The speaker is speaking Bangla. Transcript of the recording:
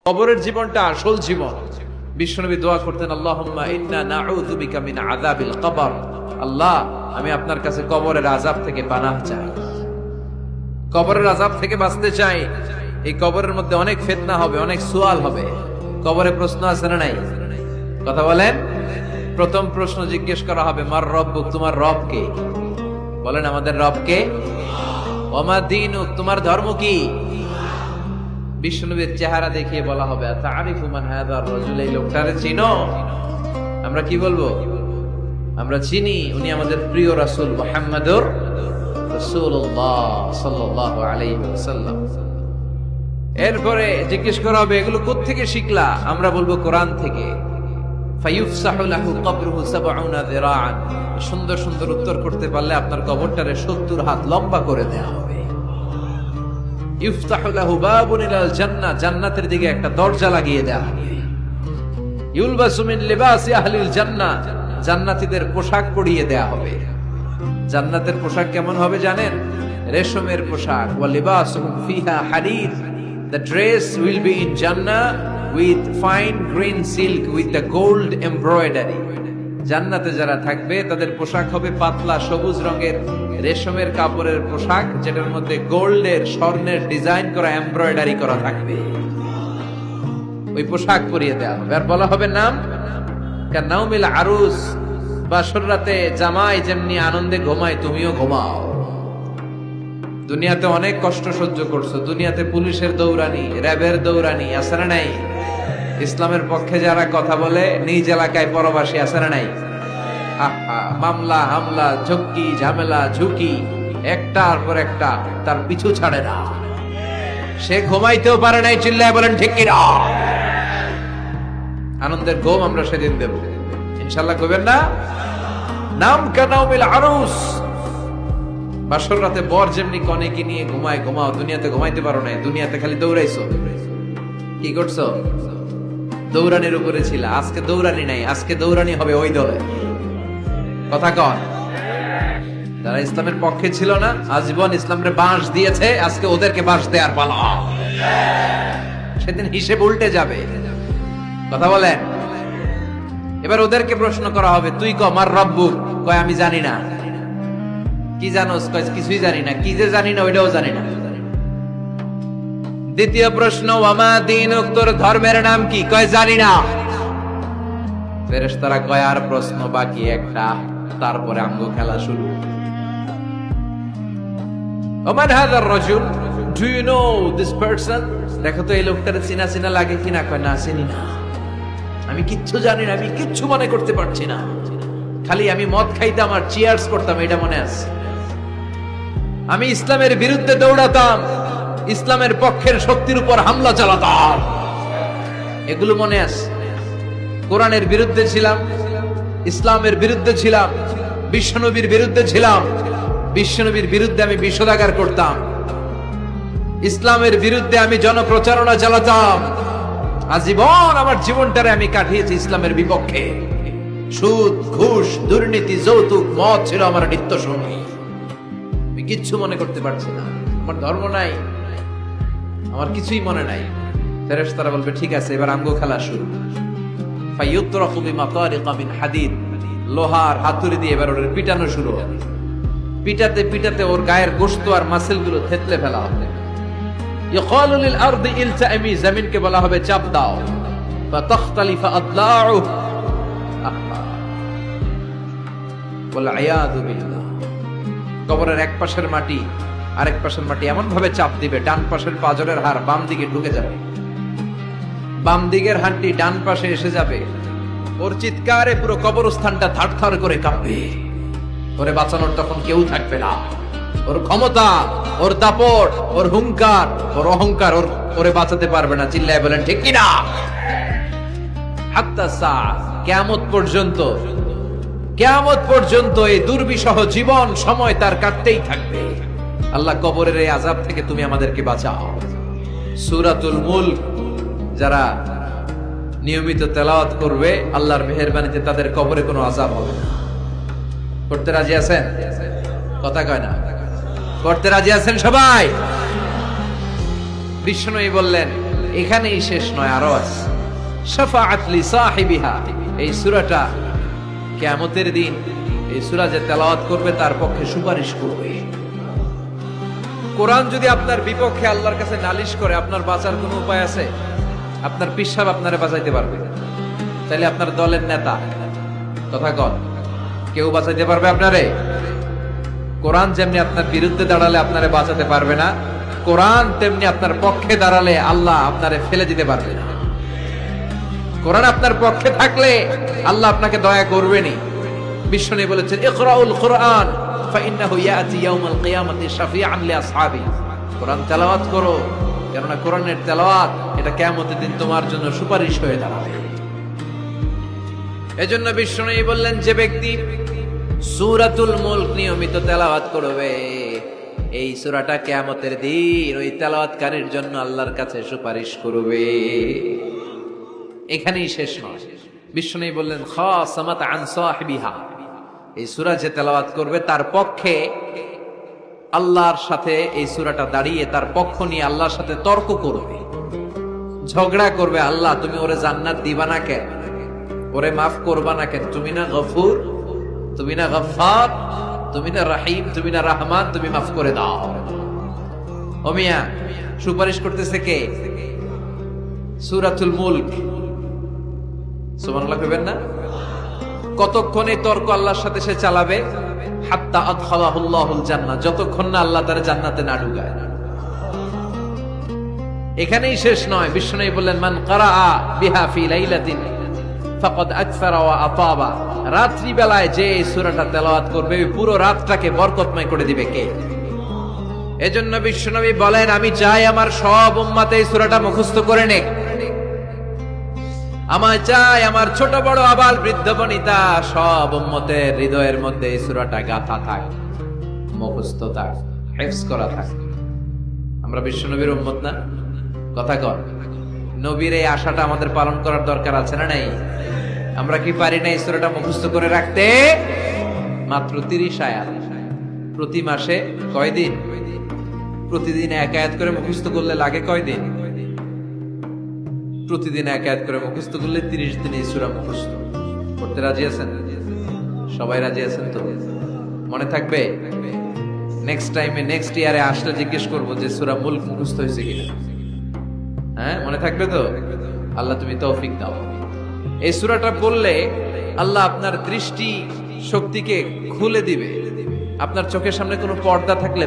কবরের জীবনটা আসল জীবন। বিশ্বনবী দোয়া করতেন, আল্লাহুম্মা ইন্না নাউযু বিকা মিন আযাবিল কবর। আল্লাহ, আমি আপনার কাছে কবরের আযাব থেকে পানাহ চাই, কবরের আযাব থেকে বাঁচতে চাই। এই কবরের মধ্যে অনেক ফিতনা হবে, অনেক সুয়াল হবে। কবরে প্রশ্ন আছে না নাই? কথা বলেন। প্রথম প্রশ্ন জিজ্ঞেস করা হবে, মার রব্বুক, তোমার রব কে? বলেন, আমাদের রব কে? ওমা দীনুক, তোমার ধর্ম কি? বিশ্বনবীর চেহারা দেখিয়ে বলা হবে, তারিফু মান হাযার রাজুল, এই লোকটারে চিনো? আমরা কি বলবো? আমরা চিনি, উনি আমাদের প্রিয় রাসূল মুহাম্মদুর রাসূলুল্লাহ সাল্লাল্লাহু আলাইহি ওয়াসাল্লাম। এরপরে জিজ্ঞেস করা হবে, এগুলো কোত্থেকে শিখলা? আমরা বলবো কোরআন থেকে। ফায়ুফসাহু লাহু কবরুহু ৭০ যিরাআন। সুন্দর সুন্দর উত্তর করতে পারলে আপনার কবরটারে ৭০ হাত লম্বা করে দেয়া হবে। ইফতাহু লাহু বাবুন ইলাল জান্নাহ, জান্নাতের দিকে একটা দরজা লাগিয়ে দেয়া হবে। ইউলবাসু মিন লিবাসি আহলিল জান্নাহ, জান্নাতীদের পোশাক পরিয়ে দেয়া হবে। জান্নাতের পোশাক কেমন হবে জানেন? রেশমের পোশাক। ওয়া লিবাসুহুম ফিহা হারির, the dress will be in Jannah with fine green silk with the gold embroidery. জান্নাতে যারা থাকবে তাদের পোশাক হবে পাতলা সবুজ রঙের রেশমের কাপড়ের পোশাক, যেটার মধ্যে গোল্ডের, স্বর্ণের ডিজাইন করা, এমব্রয়ডারি করা থাকবে। ওই পোশাক পরিয়ে দেওয়া হবে। আর বলা হবে নাম কান্নাউমিল আরুস, বাসর রাতে জামাই যেমনি আনন্দে ঘুমায় তুমিও ঘুমাও। দুনিয়াতে অনেক কষ্ট সহ্য করছো, দুনিয়াতে পুলিশের দৌড়ানি, র্যাবের দৌড়ানি, আছে না নাই? ইসলামের পক্ষে যারা কথা বলে নিজ এলাকায় পরবাসী, আছে না নাই? মামলা হামলা, ঝক্কি ঝামেলা, ঝুঁকি একটার পর একটা, তার পিছু ছাড়ে না। সে ঘুমাইতেও পারে নাই, চিল্লায় বলেন ঠিক কিনা? আনন্দের ঘুম আমরা সেদিন দেব ইনশাআল্লাহ, কইবেন না? নাম কানাউমিল আরুস, বাসর রাতে বর যেমনি কনেকে নিয়ে ঘুমায় ঘুমাও। দুনিয়াতে ঘুমাইতে পারো নাই, দুনিয়াতে খালি দৌড়াইছো। কি করছো? দৌড়ানির উপরে ছিল। আজকে দৌড়ানি নাই, আজকে দৌড়ানি হবে ওই দলে। কথা কন। যারা ইসলামের পক্ষে ছিল না, আজীবন ইসলামের বাঁশ দিয়েছে, আজকে ওদেরকে বাঁশ দেওয়ার পালা। সেদিন হিসেব উল্টে যাবে। কথা বলেন। এবার ওদেরকে প্রশ্ন করা হবে, তুই ক মার রব্বুক? কয় আমি জানি না। কি জানোস? কয় কিছুই জানি না। কি যে জানি না ওইটাও জানি না। দ্বিতীয় প্রশ্ন, ওয়ামা দীনুক, তোর ধর্মের নাম কি? কয় জানি না। ফেরেশতারা কয় আর প্রশ্ন বাকি একটা, তারপরে আমগো খেলা শুরু। ওমান হাযার রাজুল, do you know this person? দেখো তো এই লোকটার চিনা চিনা লাগে কিনা। কয় না, চিনি না, আমি কিচ্ছু জানি না, আমি কিচ্ছু মনে করতে পারছি না। খালি আমি মদ খাইতাম আর চিয়ার্স করতাম, এটা মনে আছে। আমি ইসলামের বিরুদ্ধে দৌড়াতাম, ইসলামের পক্ষের শক্তির উপর হামলা চালাতাম, এগুলো মনে আছে। কোরআনের বিরুদ্ধে ছিলাম, ইসলামের বিরুদ্ধে ছিলাম, বিশ্বনবীর বিরুদ্ধে ছিলাম। বিশ্বনবীর বিরুদ্ধে আমি বিষোদাগার করতাম, ইসলামের বিরুদ্ধে আমি জনপ্রচারণা চালাতাম। আজীবন আমার জীবনটারে আমি কাটিয়েছি ইসলামের বিপক্ষে। সুদ, ঘুষ, দুর্নীতি, যৌতুক, মদ ছিল আমার নিত্য সঙ্গী। আমি কিচ্ছু মনে করতে পারছি না, আমার ধর্ম নাই, আমার কিছুই মনে নাই। ফেরেশতারা বলবে ঠিক আছে, এবার আমগো খেলা শুরু। ফায়ুতরাকু বিমাতারিকা মিন হাদিদ, লোহার হাতুড়ি দিয়ে এবার ওর পিটানো শুরু হবে। পিটাতে পিটাতে ওর গায়ের গোশত আর মাসেল গুলো থেতলে ফেলা হবে। ইকালু লিল আরদি ইলতাইমি, জমিনকে বলা হবে চাপ দাও। ফাতাখতালিফা আদলাউ, ওয়াল আয়াযু বিল্লাহ। কবরের এক পাশের মাটি আরেক পাশের মাটি এমন ভাবে চাপ দিবে, ডান পাশের পাজরের হাড় বাম দিকে ঢুকে যাবে, বাম দিকের হাড়টি ডান পাশে এসে যাবে। ওর চিৎকারে পুরো কবরস্থানটা থারথার করে কাঁপবে। ওরে বাঁচানোর তখন কেউ থাকবে না। ওর ক্ষমতা, ওর দাপট, ওর হুঙ্কার, ওর অহংকার ওরে বাঁচাতে পারবে না। চিল্লায় বলেন ঠিক কিনা? হাত্তা সা, কিয়ামত পর্যন্ত, কিয়ামত পর্যন্ত এই দুর্বিষহ জীবন সময় তার কাটতেই থাকবে। আল্লাহ, কবরের এই আযাব থেকে তুমি আমাদেরকে বাঁচাও। সূরাতুল মুলক যারা নিয়মিত তেলাওয়াত করবে, আল্লাহর মেহেরবানিতে তাদের কবরে কোনো আযাব হবে না। করতে রাজি আছেন? কথা কয় না। করতে রাজি আছেন সবাই? বিষ্ণু বললেন, এখানেই শেষ নয়, আরো আছে। শাফাআত লিসাহিবিহা, এই সূরাটা কিয়ামতের দিন এই সূরা যে তেলাওয়াত করবে তার পক্ষে সুপারিশ করবে। কোরআন যদি আপনার বিপক্ষে আল্লাহর কাছে নালিশ করে, আপনার বাঁচার কোনো উপায় আছে? আপনার পিসাব আপনারে বাঁচাইতে পারবে? তাইলে আপনার দলের নেতা কথা কন, কেউ বাঁচাইতে পারবে আপনারে? কোরআন যেমনি আপনার বিরুদ্ধে দাঁড়ালে আপনারে বাঁচাতে পারবে না, কোরআন তেমনি আপনার পক্ষে দাঁড়ালে আল্লাহ আপনারে ফেলে দিতে পারবে না। কোরআন আপনার পক্ষে থাকলে আল্লাহ আপনাকে দয়া করবেনি। বিশ্বনবী বলেছেন, ইকরাউল কুরআন ফাইন্নাহু ইয়াতি ইয়াউমাল কিয়ামাতি শাফিআন লিআসহাবি। কোরআন তেলাওয়াত করো, কেননা কোরআনের তেলাওয়াত এটা কিয়ামতের দিন তোমার জন্য সুপারিশ হয়ে দাঁড়াবে। এজন্য বিশ্বনবী বললেন, যে ব্যক্তি সূরাতুল মুলক নিয়মিত তেলাওয়াত করবে, এই সূরাটা কিয়ামতের দিন ওই তেলাওয়াতকারীর জন্য আল্লাহর কাছে সুপারিশ করবে। এখানেই শেষ নয়, বিশ্বনবী বললেন, খাসামাত আন সাহিবিহা, এই সূরা যে তেলাওয়াত করবে তার পক্ষে আল্লাহর সাথে এই সূরাটা দাঁড়িয়ে তার পক্ষ নিয়ে আল্লাহর সাথে তর্ক করবে, ঝগড়া করবে। আল্লাহ তুমি ওরে জান্নাত দিবা না কেন? ওরে মাফ করবা না কেন? তুমি না গফুর, তুমি না গফফার, তুমি না রহিম, তুমি না রহমান, তুমি মাফ করে দাও। ও মিয়া, সুপারিশ করতেছে কে? সূরাতুল মুলক। সুবহানাল্লাহ কইবেন না? কতক্ষণ এই তর্ক আল্লাহর সাথে সে চালাবে? হাত্তা আদখালাহুল্লাহুল জান্নাহ, যতক্ষণ না আল্লাহ তার জান্নাতে না ঢুকায়। এখানেই শেষ নয়, বিশ্বনবী বললেন, মান কারাআ বিহা ফি লাইলাতিন ফাকাদ আকসারা ওয়া আতাবা, রাত্রি বেলায় যে এই সূরাটা তেলাওয়াত করবে পুরো রাতটাকে বরকতময় করে দিবে কে? এজন্য বিশ্বনবী বলেন, আমি চাই আমার সব উম্মত এই সূরাটা মুখস্থ করে নেক। আমার চাই আমার ছোট বড় আবাল বৃদ্ধ বনিতা সব উম্মতের হৃদয়ের মধ্যে এই সূরাটা গাঁথা থাক, মুখস্থ থাক, হিফজ করা থাক। আমরা বিশ্বনবীর উম্মত না? কথা কর। নবীর এই আশাটা আমাদের পালন করার দরকার আছে না নাই? আমরা কি পারি না এই সূরাটা মুখস্থ করে রাখতে? মাত্র 30 আয়াত, প্রতি মাসে কয়দিন? প্রতিদিন এক আয়াত করে মুখস্থ করলে লাগে কয়দিন? প্রতিদিন এক আয়াত করে মুখস্থ করলে 30 দিনে এই সূরা মুখস্থ করতে রাজি আছেন? সবাই রাজি আছেন তো? মনে থাকবে? নেক্সট টাইমে নেক্সট ইয়ারে আসলে জিজ্ঞেস করবো যে সূরা মুলক মুখস্থ হয়েছে কিনা। হ্যাঁ, মনে থাকবে তো? আল্লাহ তুমি তৌফিক দাও। এই সূরাটা পড়লে আল্লাহ আপনার দৃষ্টি শক্তিকে খুলে দিবে। আপনার চোখের সামনে কোনো পর্দা থাকলে